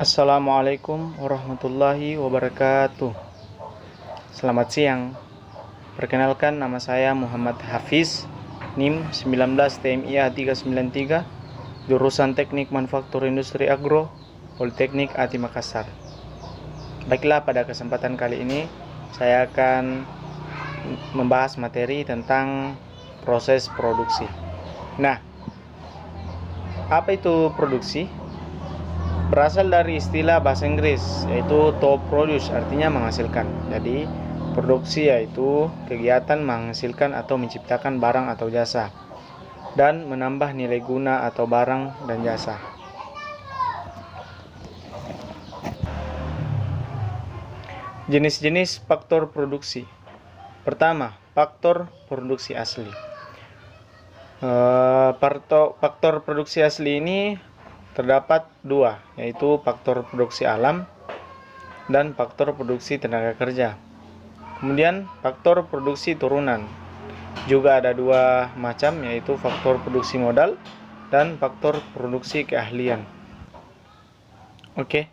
Assalamualaikum warahmatullahi wabarakatuh. Selamat siang. Perkenalkan, nama saya Muhammad Hafiz, NIM 19 TMIA 393, jurusan Teknik Manufaktur Industri Agro, Politeknik ATI Makassar. Baiklah, pada kesempatan kali ini saya akan membahas materi tentang proses produksi. Nah, apa itu produksi? Berasal dari istilah bahasa Inggris, yaitu to produce, artinya menghasilkan. Jadi produksi yaitu kegiatan menghasilkan atau menciptakan barang atau jasa dan menambah nilai guna atau barang dan jasa. Jenis-jenis faktor produksi. Pertama, faktor produksi asli. Faktor produksi asli ini terdapat dua, yaitu faktor produksi alam dan faktor produksi tenaga kerja. Kemudian faktor produksi turunan juga ada dua macam, yaitu faktor produksi modal dan faktor produksi keahlian. Oke,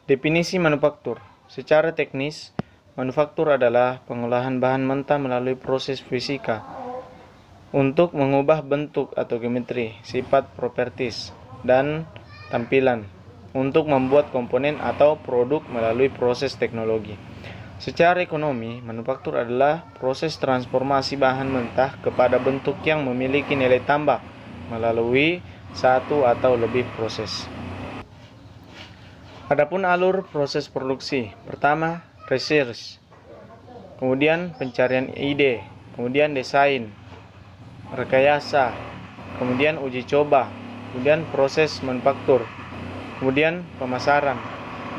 definisi manufaktur. Secara teknis, manufaktur adalah pengolahan bahan mentah melalui proses fisika untuk mengubah bentuk atau geometri, sifat, properties, dan tampilan untuk membuat komponen atau produk melalui proses teknologi. Secara ekonomi, manufaktur adalah proses transformasi bahan mentah kepada bentuk yang memiliki nilai tambah melalui satu atau lebih proses. Adapun alur proses produksi, pertama research, kemudian pencarian ide, kemudian desain, rekayasa, kemudian uji coba, kemudian proses manufaktur, kemudian pemasaran,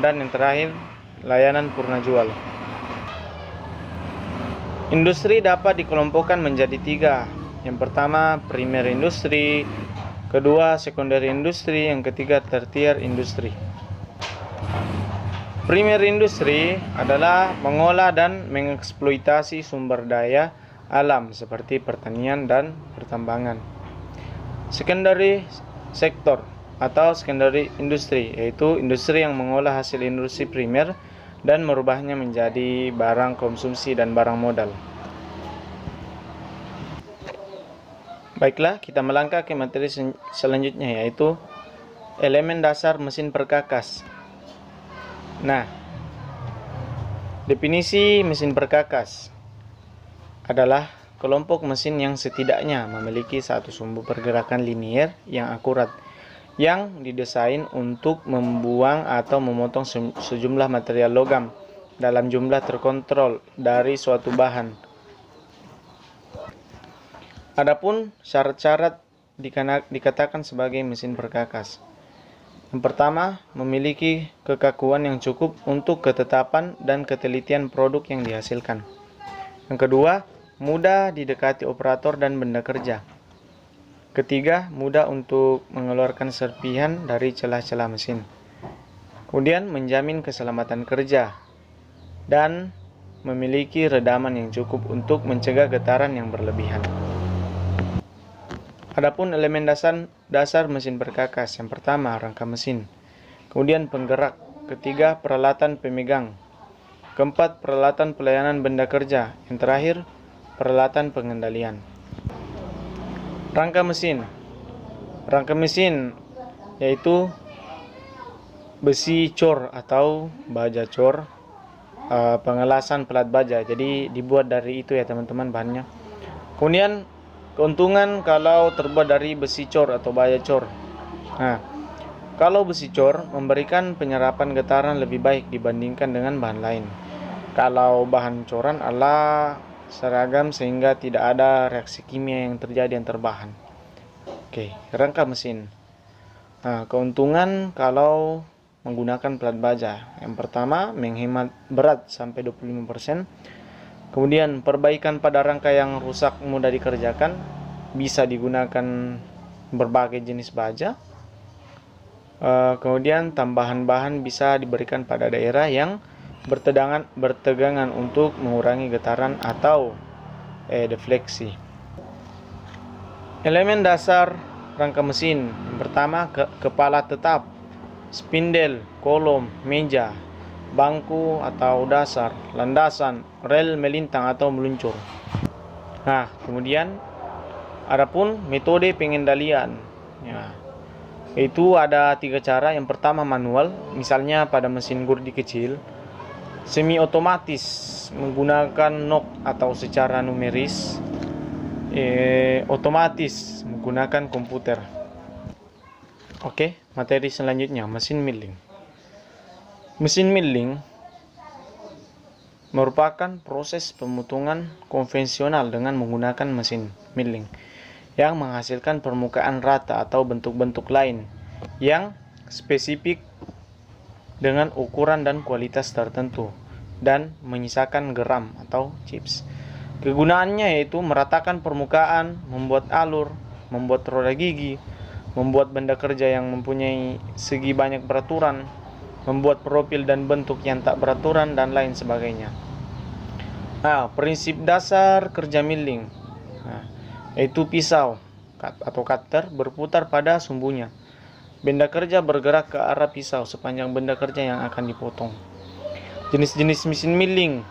dan yang terakhir layanan purna jual. Industri dapat dikelompokkan menjadi tiga. Yang pertama primer industri, kedua secondary industri, yang ketiga tertiary industri. Primer industri adalah mengolah dan mengeksploitasi sumber daya alam seperti pertanian dan pertambangan. Secondary sektor atau secondary industri, yaitu industri yang mengolah hasil industri primer dan merubahnya menjadi barang konsumsi dan barang modal. Baiklah, kita melangkah ke materi selanjutnya, yaitu elemen dasar mesin perkakas. Nah, definisi mesin perkakas adalah kelompok mesin yang setidaknya memiliki satu sumbu pergerakan linier yang akurat, yang didesain untuk membuang atau memotong sejumlah material logam dalam jumlah terkontrol dari suatu bahan. Adapun syarat-syarat dikatakan sebagai mesin perkakas. Yang pertama, memiliki kekakuan yang cukup untuk ketetapan dan ketelitian produk yang dihasilkan. Yang kedua, mudah didekati operator dan benda kerja. Ketiga, mudah untuk mengeluarkan serpihan dari celah-celah mesin. Kemudian, menjamin keselamatan kerja dan memiliki redaman yang cukup untuk mencegah getaran yang berlebihan. Adapun elemen dasar mesin perkakas, yang pertama rangka mesin, kemudian penggerak, ketiga peralatan pemegang, keempat peralatan pelayanan benda kerja, yang terakhir peralatan pengendalian. Rangka mesin yaitu besi cor atau baja cor, pengelasan pelat baja, jadi dibuat dari itu ya teman-teman bahannya. Kemudian keuntungan kalau terbuat dari besi cor atau baja cor. Nah, kalau besi cor memberikan penyerapan getaran lebih baik dibandingkan dengan bahan lain. Kalau bahan coran adalah seragam sehingga tidak ada reaksi kimia yang terjadi antar bahan. Oke, rangka mesin. Nah, keuntungan kalau menggunakan pelat baja. Yang pertama, menghemat berat sampai 25%. Kemudian, perbaikan pada rangka yang rusak mudah dikerjakan. Bisa digunakan berbagai jenis baja. Kemudian, tambahan bahan bisa diberikan pada daerah yang bertegangan untuk mengurangi getaran atau defleksi. Elemen dasar rangka mesin. Yang pertama, kepala tetap spindel, kolom, meja, bangku atau dasar, landasan, rel melintang atau meluncur. Nah, kemudian adapun metode pengendalian. Ya, itu ada 3 cara. Yang pertama manual, misalnya pada mesin gurdi kecil. Semi otomatis menggunakan knob atau secara numeris. Otomatis menggunakan komputer. Oke, materi selanjutnya mesin milling. Mesin milling merupakan proses pemotongan konvensional dengan menggunakan mesin milling yang menghasilkan permukaan rata atau bentuk-bentuk lain yang spesifik dengan ukuran dan kualitas tertentu dan menyisakan geram atau chips. Kegunaannya yaitu meratakan permukaan, membuat alur, membuat roda gigi, membuat benda kerja yang mempunyai segi banyak beraturan, membuat profil dan bentuk yang tak beraturan, dan lain sebagainya. Nah, prinsip dasar kerja milling, yaitu pisau atau cutter berputar pada sumbunya. Benda kerja bergerak ke arah pisau sepanjang benda kerja yang akan dipotong. Jenis-jenis mesin milling.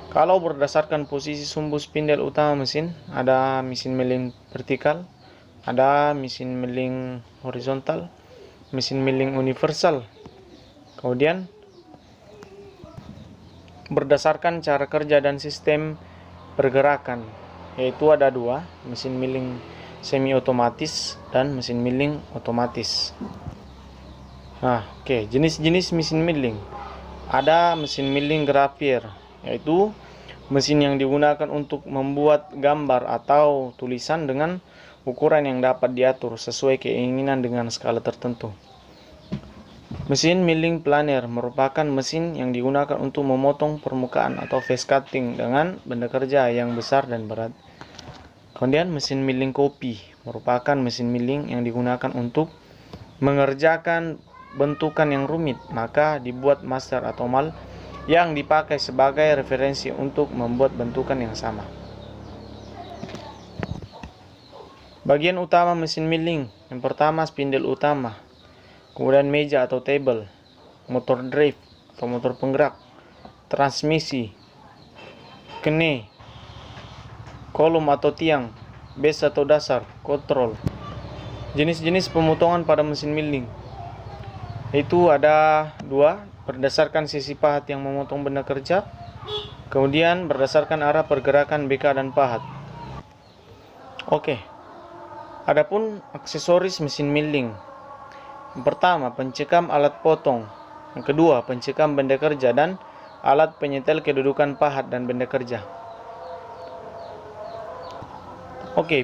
Kalau berdasarkan posisi sumbu spindel utama mesin, ada mesin milling vertikal, ada mesin milling horizontal, mesin milling universal. Kemudian berdasarkan cara kerja dan sistem pergerakan, yaitu ada 2, mesin milling semi otomatis dan mesin milling otomatis. Jenis-jenis mesin milling. Ada mesin milling graphier, yaitu mesin yang digunakan untuk membuat gambar atau tulisan dengan ukuran yang dapat diatur sesuai keinginan dengan skala tertentu. Mesin milling planer merupakan mesin yang digunakan untuk memotong permukaan atau face cutting dengan benda kerja yang besar dan berat. Kemudian mesin milling copy merupakan mesin milling yang digunakan untuk mengerjakan bentukan yang rumit, maka dibuat master atau mal yang dipakai sebagai referensi untuk membuat bentukan yang sama. Bagian utama mesin milling. Yang pertama spindel utama, kemudian meja atau table, motor drive atau motor penggerak, transmisi, kene, kolom atau tiang, base atau dasar, kontrol. Jenis-jenis pemotongan pada mesin milling itu ada 2, berdasarkan sisi pahat yang memotong benda kerja, kemudian berdasarkan arah pergerakan BK dan pahat. Adapun aksesoris mesin milling. Yang pertama, pencekam alat potong. Yang kedua, pencekam benda kerja dan alat penyetel kedudukan pahat dan benda kerja.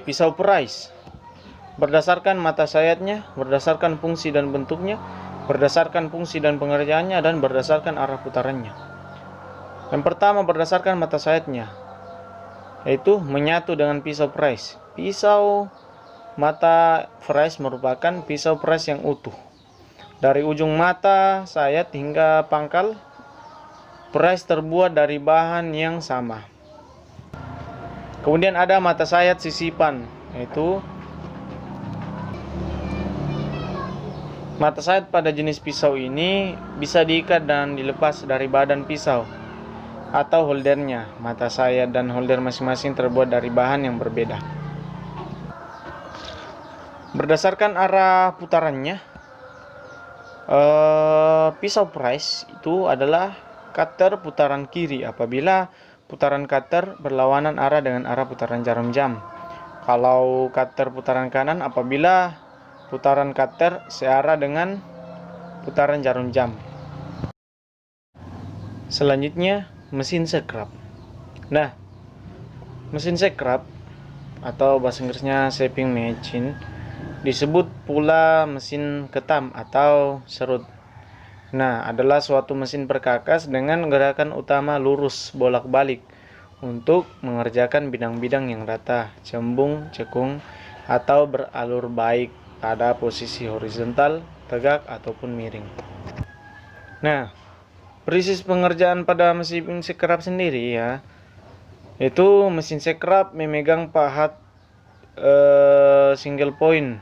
Pisau perais. Berdasarkan mata sayatnya, berdasarkan fungsi dan bentuknya, berdasarkan fungsi dan pengerjaannya, dan berdasarkan arah putarannya. Yang pertama, berdasarkan mata sayatnya, yaitu menyatu dengan pisau perais. Pisau mata perais merupakan pisau perais yang utuh. Dari ujung mata sayat hingga pangkal, perais terbuat dari bahan yang sama. Kemudian ada mata sayat sisipan, yaitu mata sayat pada jenis pisau ini bisa diikat dan dilepas dari badan pisau atau holdernya. Mata sayat dan holder masing-masing terbuat dari bahan yang berbeda. Berdasarkan arah putarannya, pisau perais itu adalah cutter putaran kiri apabila putaran cutter berlawanan arah dengan arah putaran jarum jam. Kalau cutter putaran kanan apabila putaran cutter searah dengan putaran jarum jam. Selanjutnya, mesin sekrap. Nah, mesin sekrap atau bahasa Inggrisnya shaping machine disebut pula mesin ketam atau serut. Adalah suatu mesin perkakas dengan gerakan utama lurus bolak-balik untuk mengerjakan bidang-bidang yang rata, cembung, cekung, atau beralur baik pada posisi horizontal, tegak, ataupun miring. Proses pengerjaan pada mesin sekrap sendiri yaitu mesin sekrap memegang pahat single point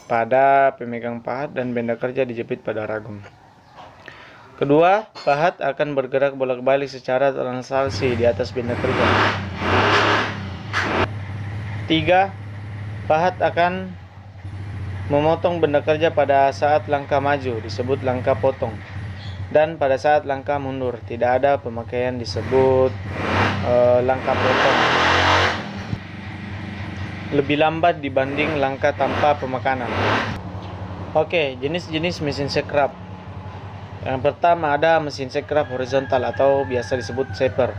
pada pemegang pahat dan benda kerja dijepit pada ragum. Kedua, pahat akan bergerak bolak-balik secara translasi di atas benda kerja. Tiga, pahat akan memotong benda kerja pada saat langkah maju disebut langkah potong, dan pada saat langkah mundur tidak ada pemakaian disebut langkah potong. Lebih lambat dibanding langkah tanpa pemakanan. Oke, jenis-jenis mesin sekrap. Yang pertama ada mesin sekrap horizontal atau biasa disebut shaper.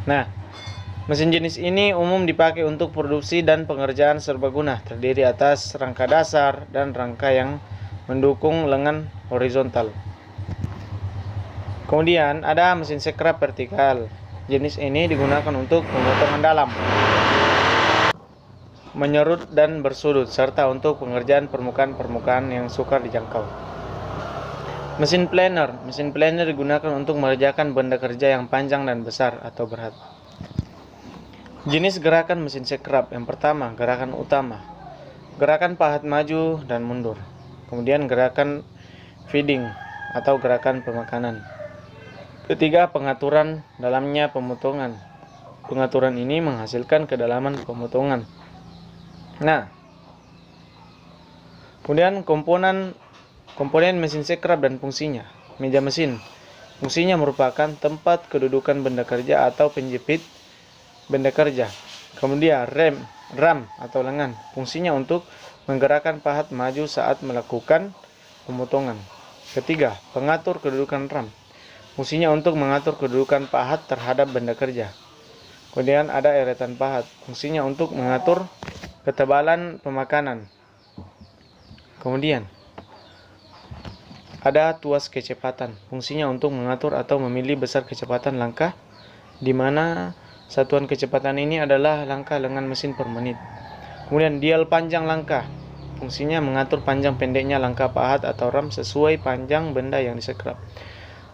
Nah, mesin jenis ini umum dipakai untuk produksi dan pengerjaan serbaguna, terdiri atas rangka dasar dan rangka yang mendukung lengan horizontal. Kemudian ada mesin sekrap vertikal. Jenis ini digunakan untuk pemotongan dalam, menyerut dan bersudut, serta untuk pengerjaan permukaan-permukaan yang sukar dijangkau. Mesin planer. Mesin planer digunakan untuk mengerjakan benda kerja yang panjang dan besar atau berat. Jenis gerakan mesin sekrap. Yang pertama, gerakan utama. Gerakan pahat maju dan mundur. Kemudian gerakan feeding atau gerakan pemakanan. Ketiga, pengaturan dalamnya pemotongan. Pengaturan ini menghasilkan kedalaman pemotongan. Nah, kemudian komponen mesin sekrap dan fungsinya. Meja mesin. Fungsinya merupakan tempat kedudukan benda kerja atau penjepit benda kerja. Kemudian ram atau lengan. Fungsinya untuk menggerakkan pahat maju saat melakukan pemotongan. Ketiga, pengatur kedudukan ram. Fungsinya untuk mengatur kedudukan pahat terhadap benda kerja. Kemudian ada eretan pahat. Fungsinya untuk mengatur ketebalan pemakanan. Kemudian ada tuas kecepatan. Fungsinya untuk mengatur atau memilih besar kecepatan langkah, di mana satuan kecepatan ini adalah langkah lengan mesin per menit. Kemudian dial panjang langkah. Fungsinya mengatur panjang pendeknya langkah pahat atau ram sesuai panjang benda yang disekrap.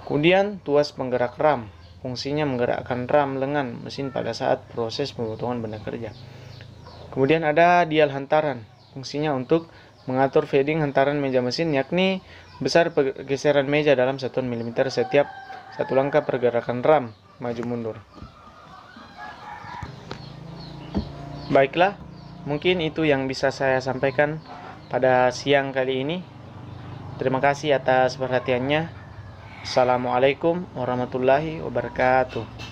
Kemudian tuas penggerak ram. Fungsinya menggerakkan ram lengan mesin pada saat proses pemotongan benda kerja. Kemudian ada dial hantaran. Fungsinya untuk mengatur feeding hantaran meja mesin, yakni besar pergeseran meja dalam satuan milimeter setiap satu langkah pergerakan ram maju mundur. Baiklah, mungkin itu yang bisa saya sampaikan pada siang kali ini. Terima kasih atas perhatiannya. Assalamualaikum warahmatullahi wabarakatuh.